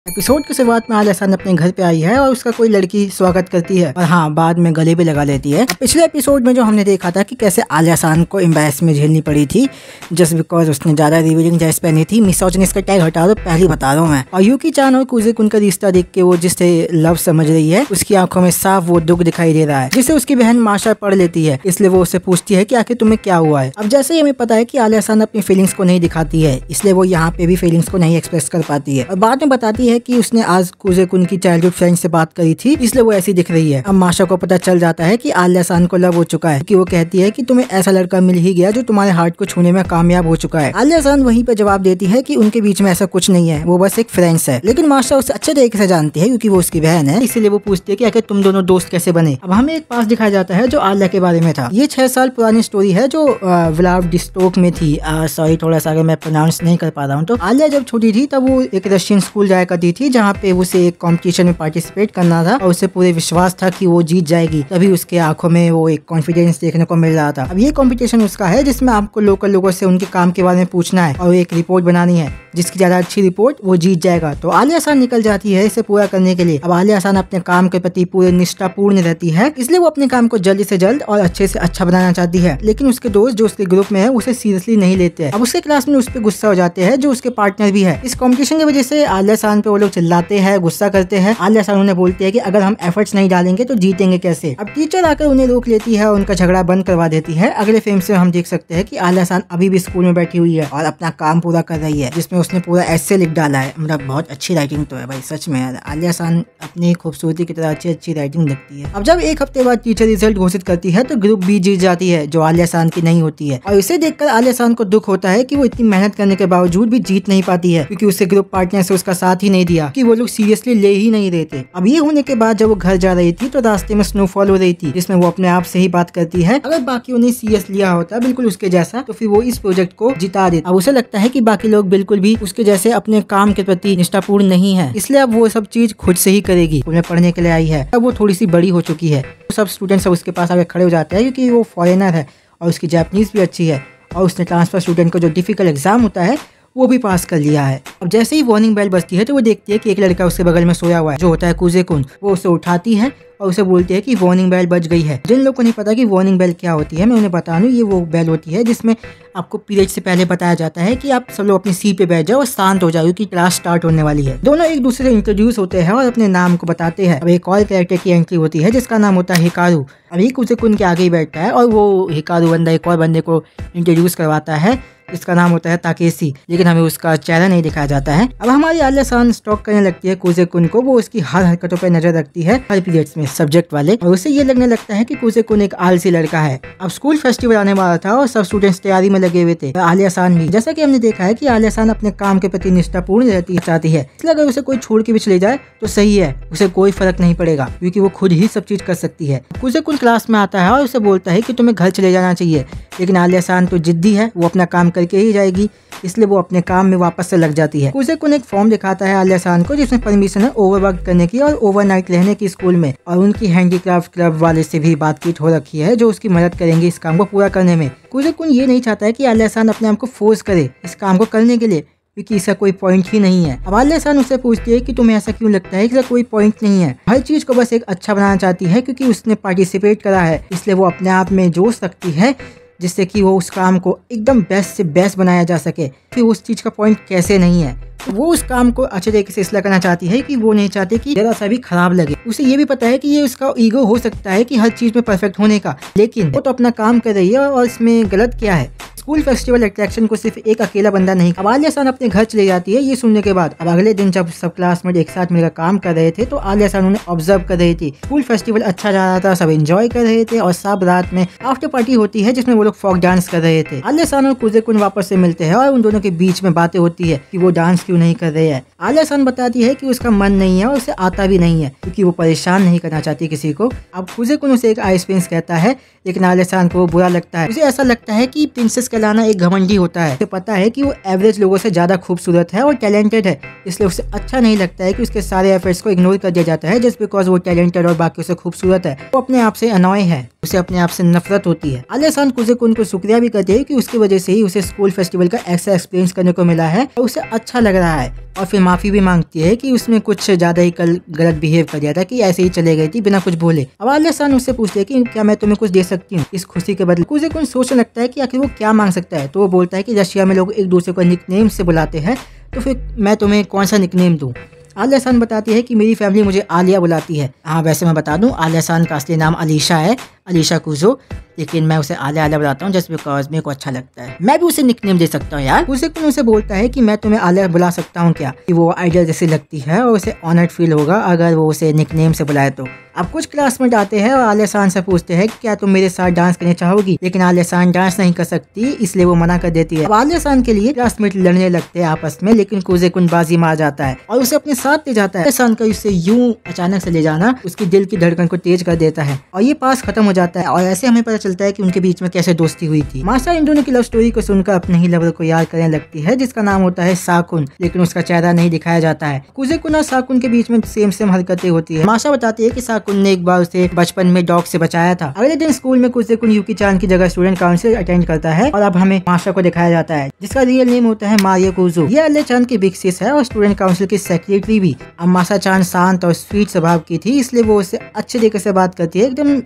Episode की शुरुआत में आलिया खान अपने घर पे आई है और उसका कोई लड़की स्वागत करती है और हाँ बाद में गले भी लगा लेती है। पिछले एपिसोड में जो हमने देखा था कि कैसे आलिया खान को एम्बेरस में झेलनी पड़ी थी जस्ट बिकॉज उसने ज्यादा रिवीलिंग ड्रेस पहनी थी। मिसोजिनिस्ट का टैग हटा दो, पहले बता रहा हूँ मैं। और यूकी चान और कुजे कुन का रिश्ता देख के वो जिससे लव समझ रही है उसकी आंखों में साफ वो दुख दिखाई दे रहा है जिसे उसकी बहन माशा पढ़ लेती है। इसलिए वो उससे पूछती है कि आखिर तुम्हें क्या हुआ है। अब जैसे ही हमें पता है कि आलिया खान अपनी फीलिंग्स को नहीं दिखाती है इसलिए वो यहाँ पे भी फीलिंग्स को नहीं एक्सप्रेस कर पाती है और बाद में बताती है कि उसने आज कुजे कुन की चाइल्डहुड फ्रेंड से बात करी थी इसलिए वो ऐसी दिख रही है। अब माशा को पता चल जाता है कि आलिया खान को लव हो चुका है कि वो कहती है कि तुम्हें ऐसा लड़का मिल ही गया जो तुम्हारे हार्ट को छूने में कामयाब हो चुका है। आलिया खान वहीं पे जवाब देती है कि उनके बीच में ऐसा कुछ नहीं है, वो बस एक फ्रेंड्स है। लेकिन माशा उसे अच्छे तरीके से जानती है क्योंकि वो उसकी बहन है, इसीलिए वो पूछती है कि आखिर तुम दोनों दोस्त कैसे बने। अब हमें एक पास दिखाया जाता है जो आलिया के बारे में था। ये 6 साल पुरानी स्टोरी है जो व्लादिवोस्तोक में थी। सॉरी थोड़ा सा अगर मैं प्रोनाउंस नहीं कर पा रहा हूँ। तो आलिया जब छोटी थी तब वो एक रशियन स्कूल जाया करती थी जहाँ पे उसे एक कॉम्पिटिशन में पार्टिसिपेट करना था और उसे पूरे विश्वास था कि वो जीत जाएगी। तभी उसके आंखों में वो एक कॉन्फिडेंस देखने को मिल रहा था। अब ये कॉम्पिटिशन उसका है जिसमें आपको लोकल लोगों से उनके काम के बारे में पूछना है और एक रिपोर्ट बनानी है। जिसकी ज्यादा अच्छी रिपोर्ट वो जीत जाएगा। तो आलिया खान निकल जाती है इसे पूरा करने के लिए। अब आलिया खान अपने काम के प्रति पूरे निष्ठापूर्ण रहती है इसलिए वो अपने काम को जल्दी से जल्द और अच्छे से अच्छा बनाना चाहती है। लेकिन उसके दोस्त जो उसके ग्रुप में है उसे सीरियसली नहीं लेते हैं। अब उसके क्लास में उस पर गुस्सा हो जाते हैं जो उसके पार्टनर भी है। इस कॉम्पिटिशन की वजह से आलिया खान पे वो लोग चिल्लाते हैं, गुस्सा करते हैं। आलिया खान उन्हें बोलती है कि अगर हम एफर्ट्स नहीं डालेंगे तो जीतेंगे कैसे। अब टीचर आकर उन्हें रोक लेती है और उनका झगड़ा बंद करवा देती है। अगले फ्रेम से हम देख सकते हैं कि आलिया खान अभी भी स्कूल में बैठी हुई है और अपना काम पूरा कर रही है जिसमें उसने पूरा ऐसे लिख डाला है। मतलब बहुत अच्छी राइटिंग तो है भाई, सच में यार। आलिया खान अपनी खूबसूरती की तरह अच्छी राइटिंग लिखती है। अब जब एक हफ्ते बाद टीचर रिजल्ट घोषित करती है तो ग्रुप बी जीत जाती है जो आलिया खान की नहीं होती है और इसे देखकर आलिया खान को दुख होता है कि वो इतनी मेहनत करने के बावजूद भी जीत नहीं पाती है क्योंकि उसे ग्रुप पार्टनर से उसका साथ ही नहीं दिया, कि वो लोग सीरियसली ले ही नहीं रहे थे। अब ये होने के बाद जब वो घर जा रही थी तो रास्ते में स्नोफॉल हो रही थी जिसमें वो अपने आप से ही बात करती है अगर बाकी उन्हें सीरियस लिया होता बिल्कुल उसके जैसा तो फिर वो इस प्रोजेक्ट को जिता देता। अब उसे लगता है कि बाकी लोग बिल्कुल भी उसके जैसे अपने काम के प्रति निष्ठापूर्ण नहीं है इसलिए अब वो सब चीज खुद से ही करेगी। उन्हें पढ़ने के लिए आई है। अब वो थोड़ी सी बड़ी हो चुकी है। सब स्टूडेंट्स अब उसके पास आगे खड़े हो जाते हैं क्योंकि वो फॉरेनर है और उसकी जापानीज भी अच्छी है और उसने ट्रांसफर स्टूडेंट का जो डिफिकल्ट एग्जाम होता है वो भी पास कर लिया है। अब जैसे ही वार्निंग बेल बजती है तो वो देखती है कि एक लड़का उसके बगल में सोया हुआ है जो होता है कुजे कुन। वो उसे उठाती है और उसे बोलती है कि वार्निंग बेल बज गई है। जिन लोगों को नहीं पता कि वार्निंग बेल क्या होती है मैं उन्हें बता दूं, ये वो बेल होती है जिसमें आपको पीरियड से पहले बताया जाता है कि आप सब लोग अपनी सीट पे बैठ जाओ और शांत हो जाओ क्योंकि क्लास स्टार्ट होने वाली है। दोनों एक दूसरे से इंट्रोड्यूस होते हैं और अपने नाम को बताते हैं। अब एक और कैरेक्टर की एंट्री होती है जिसका नाम होता है हिकारू। अभी कुजे कुन के आगे ही बैठता है और वो हिकारू बंदा एक और बंदे को इंट्रोड्यूस करवाता है जिसका नाम होता है ताकेशी, लेकिन हमें उसका चेहरा नहीं दिखाया जाता है। अब हमारी आलिया खान स्टॉक करने लगती है कुजे कुन को। वो उसकी हर हरकतों पर नजर रखती है हर पीरियड्स में सब्जेक्ट वाले और उसे ये लगने लगता है कि कुजे कुन एक आलसी लड़का है। अब स्कूल फेस्टिवल आने वाला था और सब स्टूडेंट्स तैयारी में लगे हुए थे, आलिया खान भी। जैसा कि हमने देखा है कि आलिया खान अपने काम के प्रति निष्ठापूर्ण रहती चाहती है इसलिए अगर उसे कोई छोड़ के भी चले जाए तो सही है, उसे कोई फर्क नहीं पड़ेगा क्योंकि वो खुद ही सब चीज कर सकती है। कुजे कुन क्लास में आता है और उसे बोलता है कि तुम्हें घर चले जाना चाहिए, लेकिन आलिया खान तो जिद्दी है, वो अपना काम करके ही जाएगी इसलिए वो अपने काम में वापस से लग जाती है। कुजे कुन एक फॉर्म दिखाता है आलिया खान को जिसमें परमिशन है ओवरवर्क करने की और ओवरनाइट रहने की स्कूल में, और उनकी हैंडीक्राफ्ट क्लब वाले से भी बातचीत हो रखी है जो उसकी मदद करेंगे इस काम को पूरा करने में। कुजे कुन ये नहीं चाहता है कि आलिया खान अपने आप को फोर्स करे इस काम को करने के लिए क्योंकि इसका कोई पॉइंट ही नहीं है। अब आलिया खान उससे पूछती है कि तुम्हें ऐसा क्यों लगता है कि इसका कोई पॉइंट नहीं है। हर चीज को बस एक अच्छा बनाना चाहती है क्योंकि उसने पार्टिसिपेट करा है इसलिए वो अपने आप में जोश रखती है जिससे कि वो उस काम को एकदम बेस्ट से बेस्ट बनाया जा सके। फिर उस चीज का पॉइंट कैसे नहीं है, तो वो उस काम को अच्छे तरीके से इसलिए करना चाहती है कि वो नहीं चाहती कि जरा सा भी खराब लगे। उसे ये भी पता है कि ये उसका ईगो हो सकता है कि हर चीज में परफेक्ट होने का, लेकिन वो तो अपना काम कर रही है और इसमें गलत क्या है। स्कूल फेस्टिवल अट्रैक्शन को सिर्फ एक अकेला बंदा नहीं। अब आलिया खान अपने घर चले जाती है ये सुनने के बाद। अब अगले दिन जब सब क्लासमेट एक साथ मिलकर काम कर रहे थे तो आलिया खान उन्हें ऑब्जर्व कर रही थी। स्कूल फेस्टिवल अच्छा जा रहा था, सब एंजॉय कर रहे थे और सब रात में आफ्टर पार्टी होती है जिसमें वो लोग फोक डांस कर रहे थे। आलिया खान और कुजे कुन वापस से मिलते हैं और उन दोनों के बीच में बातें होती है कि वो डांस क्यों नहीं कर रहे हैं। आलिया खान बताती है कि उसका मन नहीं है और उसे आता भी नहीं है क्योंकि वो परेशान नहीं करना चाहती किसी को। अब कुजे कुन उसे एक आइस प्रिंस कहता है लेकिन आलिया खान को बुरा लगता है। उसे ऐसा लगता है कि प्रिंसेस कहलाना एक घमंडी होता है। उसे पता है कि वो एवरेज लोगों से ज्यादा खूबसूरत है और टैलेंटेड है इसलिए उसे अच्छा नहीं लगता है कि उसके सारे एफर्ट्स को इग्नोर कर दिया जाता है जस्ट बिकॉज वो टैलेंटेड और बाकी से खूबसूरत है। वो अपने आप से अनॉय है। उसे अपने आप से नफरत होती है। आलिया सान कुजे-कुन को शुक्रिया भी करती है कि उसकी वजह से ही उसे स्कूल फेस्टिवल का एक्स्ट्रा एक्सपीरियंस करने को मिला है और उसे अच्छा लग रहा है, और फिर माफी भी मांगती है कि उसमें कुछ ज्यादा ही कल गलत बिहेव कर दिया था कि ऐसे ही चले गई थी बिना कुछ बोले। अब आलिया सान उससे पूछती है कि क्या मैं तुम्हें कुछ दे सकती हूँ इस खुशी के बदले। कुजे-कुन सोचने लगता है कि आखिर वो क्या मांग सकता है, तो वो बोलता है कि रशिया में लोग एक दूसरे को निकनेम से बुलाते हैं, तो फिर मैं तुम्हें कौन सा निकनेम दूँ। आलिया सान बताती है कि मेरी फैमिली मुझे आलिया बुलाती है। हाँ, वैसे मैं बता दूं आलिया सान का असली नाम अलीशा है, अलीशा कुजो, लेकिन मैं उसे आलिया आलिया बुलाता हूँ जस्ट बिकॉज मेरे को अच्छा लगता है। मैं भी उसे निकनेम दे सकता हूँ यार। कुजे-कुन उसे बोलता है कि मैं तुम्हें आलिया बुला सकता हूँ क्या, कि वो आइडियल जैसी लगती है और उसे ऑनर्ड फील होगा अगर वो उसे निकनेम से बुलाए तो। अब कुछ क्लासमेट आते हैं और आलिया सान से पूछते हैं क्या तुम मेरे साथ डांस करने चाहोगी, लेकिन आलिया सान डांस नहीं कर सकती, इसलिए वो मना कर देती है। अब आलिया सान के लिए क्लासमेट लड़ने लगते हैं आपस में, लेकिन कुजे-कुन बाजी मार जाता है और उसे अपने साथ ले जाता है। आलिया सान का उससे यूं अचानक से ले जाना उसकी दिल की धड़कन को तेज कर देता है और ये पास खत्म हो जाता है, और ऐसे हमें पता चलता है कि उनके बीच में कैसे दोस्ती हुई थी। मासा इन दोनों की लव स्टोरी को सुनकर अपने ही लवर को याद करने लगती है जिसका नाम होता है साकुन, लेकिन उसका चेहरा नहीं दिखाया जाता है। कुजे-कुन और साकुन के बीच में सेम हरकतें होती है। मासा बताती है कि साकुन ने एक बार उसे बचपन में डॉग से बचाया था। अगले दिन स्कूल में कुजे-कुन यूकी चान की जगह स्टूडेंट काउंसिल अटेंड करता है और अब हमें मासा को दिखाया जाता है जिसका रियल नेम होता है मारियो कुजो। ये आलिया चान की बिग सिस है और स्टूडेंट काउंसिल की सेक्रेटरी भी। अब मासा चान शांत और स्वीट स्वभाव की थी, इसलिए वो उससे अच्छे तरीके से बात करती है, एकदम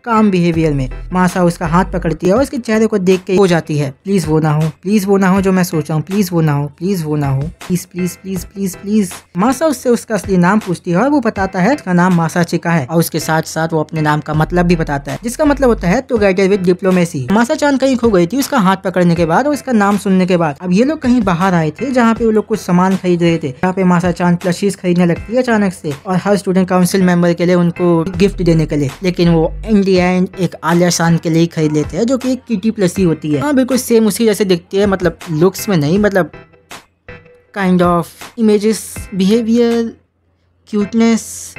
काम बिहेवियर में। मासा उसका हाथ पकड़ती है और उसके चेहरे को देख के हो जाती है, प्लीज वो ना हो, प्लीज वो ना हो जो मैं सोच रहा हूँ, प्लीज वो ना हो, प्लीज वो ना हो, please please please please please. मासा उससे उसका असली नाम पूछती है और वो बताता है उसका नाम मासाचिका है, और उसके साथ साथ वो अपने नाम का मतलब भी बताता है जिसका मतलब होता है टुगेदर विद डिप्लोमेसी। मासा चान कहीं खो गई थी उसका हाथ पकड़ने के बाद और उसका नाम सुनने के बाद। अब ये लोग कहीं बाहर आए थे जहाँ पे वो लोग कुछ सामान खरीद रहे थे, जहाँ पे मासा चान प्लशीज खरीदने लगती है अचानक से, और हर स्टूडेंट काउंसिल मेंबर के लिए उनको गिफ्ट देने के लिए, लेकिन वो एंड एक आलिया सान के लिए खरीद लेते हैं जो कि एक किटी प्लसी होती है। हाँ, बिल्कुल सेम उसी जैसे दिखती है, मतलब लुक्स में नहीं, मतलब kind of images, behaviour, cuteness,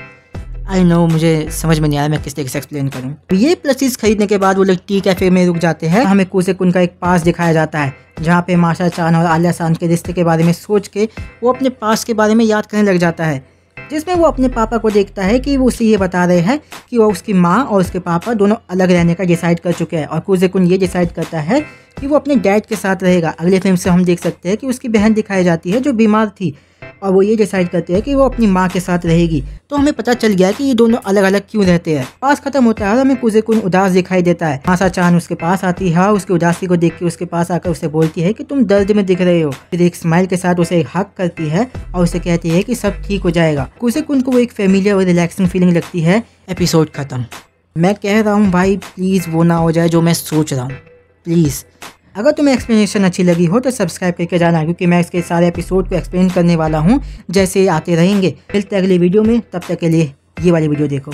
I know, मुझे समझ में नहीं आया मैं किस तरीके से एक्सप्लेन करूँ। ये प्लसीज खरीदने के बाद वो लोग टी कैफे में रुक जाते हैं। हमें कुजे-कुन का एक पास दिखाया जाता है जहाँ पे मासा चान और आलिया सान के रिश्ते के बारे में सोच के वो अपने पास के बारे में याद करने लग जाता है, जिसमें वो अपने पापा को देखता है कि वो उसे ये बता रहे हैं कि वो उसकी माँ और उसके पापा दोनों अलग रहने का डिसाइड कर चुके हैं, और कुजे-कुन ये डिसाइड करता है कि वो अपने डैड के साथ रहेगा। अगले फिल्म से हम देख सकते हैं कि उसकी बहन दिखाई जाती है जो बीमार थी, और वो ये डिसाइड करते हैं कि वो अपनी माँ के साथ रहेगी। तो हमें पता चल गया कि ये दोनों अलग अलग क्यों रहते हैं। पास खत्म होता है और हमें कुजे-कुन उदास दिखाई देता है। मासा चान उसके पास आती है, उसकी उदासी को देख के उसके पास आकर उसे बोलती है कि तुम दर्द में दिख रहे हो। फिर एक स्माइल के साथ उसे हक करती है और उसे कहती है कि सब ठीक हो जाएगा। कुजे-कुन को वो एक फैमिलियर और रिलैक्सिंग फीलिंग लगती है। एपिसोड खत्म। मैं कह रहा हूँ भाई, प्लीज वो ना हो जाए जो मैं सोच रहा हूँ, प्लीज। अगर तुम्हें एक्सप्लेनेशन अच्छी लगी हो तो सब्सक्राइब करके जाना, क्योंकि मैं इसके सारे एपिसोड को एक्सप्लेन करने वाला हूँ जैसे आते रहेंगे। मिलते हैं अगली वीडियो में, तब तक के लिए ये वाली वीडियो देखो।